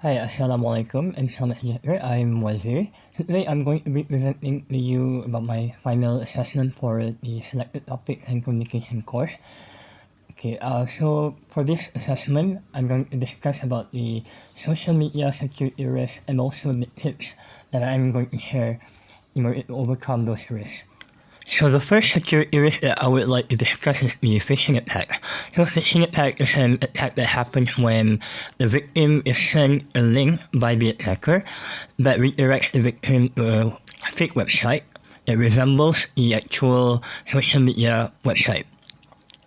Hi, Assalamualaikum and Selamat Sejahtera. I'm Wazir. Today I'm going to be presenting to you about my final assessment for the selected topic and communication course. Okay, so for this assessment, I'm going to discuss about the social media security risks and also the tips that I'm going to share in order to overcome those risks. So the first security risk that I would like to discuss is the phishing attack. So phishing attack is an attack that happens when the victim is sent a link by the attacker that redirects the victim to a fake website that resembles the actual social media website.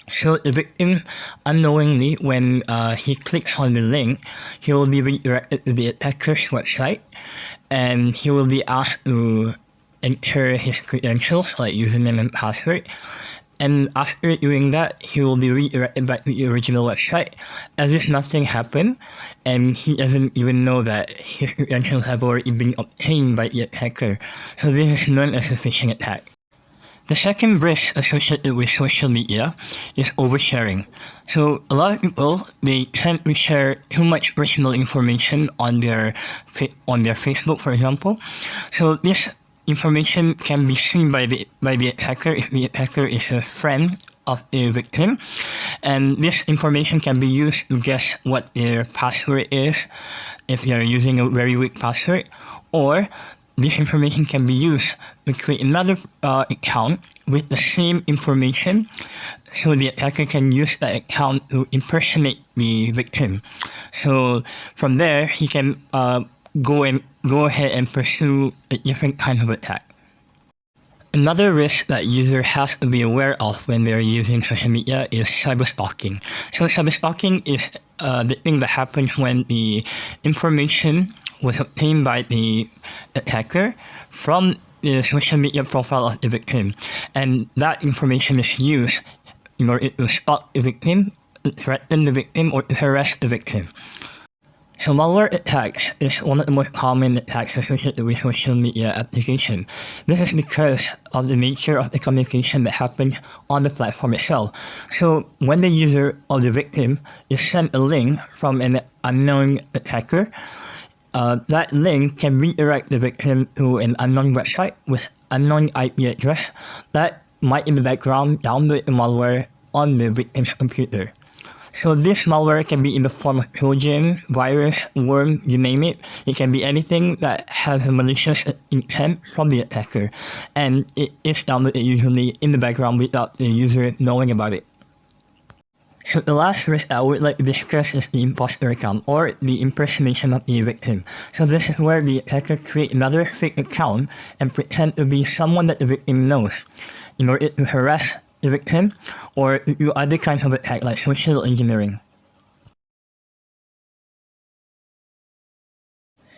So the victim, unknowingly, when he clicks on the link, he will be redirected to the attacker's website, and he will be asked to enter his credentials, like username and password. And after doing that, he will be redirected back to the original website as if nothing happened, and he doesn't even know that his credentials have already been obtained by the attacker. So this is known as a phishing attack. The second risk associated with social media is oversharing. So a lot of people, they tend to share too much personal information on their Facebook, for example. So this information can be seen by the attacker if the attacker is a friend of the victim, and this information can be used to guess what their password is if they are using a very weak password, or this information can be used to create another account with the same information, so the attacker can use that account to impersonate the victim. So from there, he can go ahead and pursue a different kind of attack. Another risk that users have to be aware of when they're using social media is cyberstalking. So cyberstalking is the thing that happens when the information was obtained by the attacker from the social media profile of the victim, and that information is used in order to stalk the victim, to threaten the victim, or to harass the victim. So malware attacks is one of the most common attacks associated with social media application. This is because of the nature of the communication that happens on the platform itself. So when the user or the victim is sent a link from an unknown attacker, that link can redirect the victim to an unknown website with unknown IP address that might in the background download the malware on the victim's computer. So this malware can be in the form of Trojan, virus, worm, you name it. It can be anything that has a malicious intent from the attacker, and it is downloaded usually in the background without the user knowing about it. So the last risk I would like to discuss is the imposter account, or the impersonation of the victim. So this is where the attacker creates another fake account and pretend to be someone that the victim knows in order to harass the victim or do other kinds of attack like social engineering.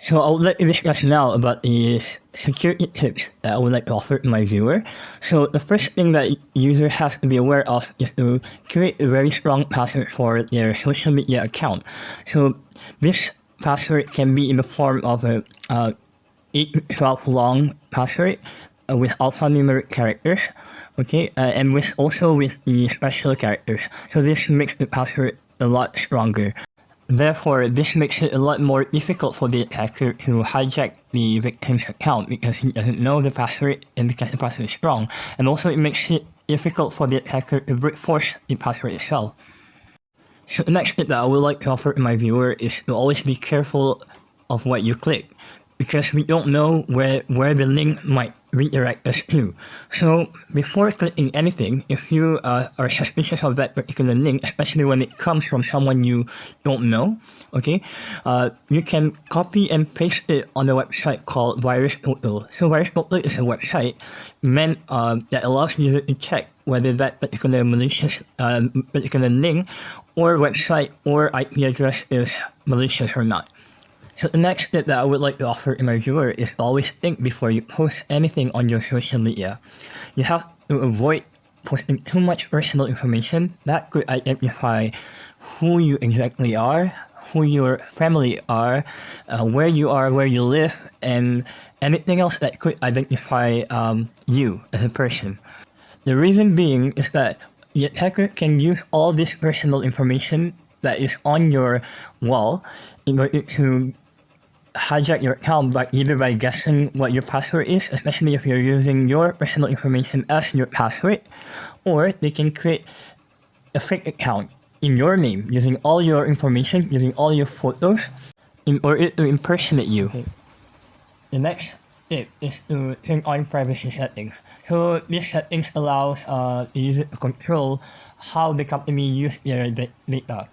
So I would like to discuss now about the security tips that I would like to offer to my viewer. So the first thing that user has to be aware of is to create a very strong password for their social media account. So this password can be in the form of a 8 to 12 long password with alphanumeric characters, okay, and with the special characters. So this makes the password a lot stronger. Therefore, this makes it a lot more difficult for the attacker to hijack the victim's account because he doesn't know the password and because the password is strong. And also it makes it difficult for the attacker to brute force the password itself. So the next tip that I would like to offer to my viewer is to always be careful of what you click, because we don't know where the link might redirect us to. So before clicking anything, if you are suspicious of that particular link, especially when it comes from someone you don't know, okay, you can copy and paste it on a website called VirusTotal. So VirusTotal is a website meant that allows you to check whether that particular malicious particular link or website or IP address is malicious or not. So the next tip that I would like to offer to my viewer is always think before you post anything on your social media. You have to avoid posting too much personal information that could identify who you exactly are, who your family are, where you live, and anything else that could identify you as a person. The reason being is that the attacker can use all this personal information that is on your wall in order to hijack your account either by guessing what your password is, especially if you're using your personal information as your password, or they can create a fake account in your name using all your information, using all your photos, in order to impersonate you. Okay. The next step is to turn on privacy settings. So these settings allow the user to control how the company uses their data.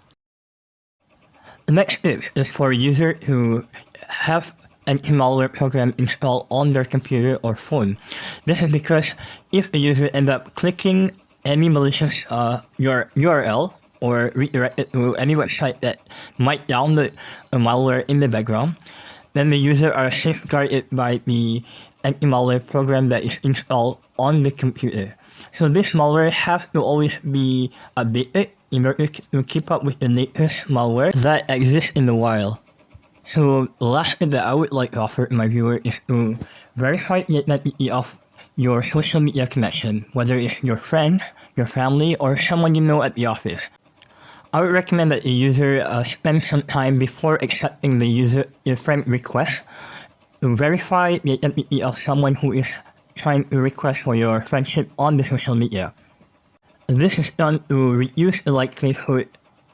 The next step is for a user to have an malware program installed on their computer or phone. This is because if a user ends up clicking any malicious URL or redirected to any website that might download a malware in the background, then the user are safeguarded by the anti-malware program that is installed on the computer. So this malware has to always be updated in order to keep up with the latest malware that exists in the wild. So the last tip that I would like to offer to my viewer is to verify the identity of your social media connection, whether it's your friend, your family, or someone you know at the office. I would recommend that the user spend some time before accepting the friend request to verify the identity of someone who is trying to request for your friendship on the social media. This is done to reduce the likelihood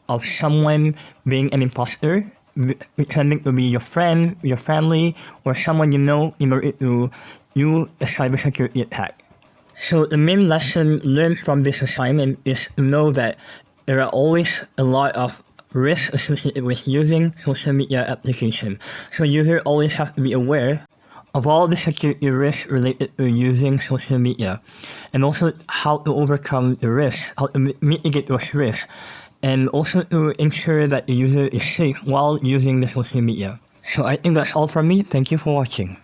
of someone being an imposter, pretending to be your friend, your family, or someone you know in order to do a cybersecurity attack. So the main lesson learned from this assignment is to know that there are always a lot of risks associated with using social media applications. So users always have to be aware of all the security risks related to using social media, and also how to overcome the risks, how to mitigate those risks, and also to ensure that the user is safe while using the social media. So I think that's all from me. Thank you for watching.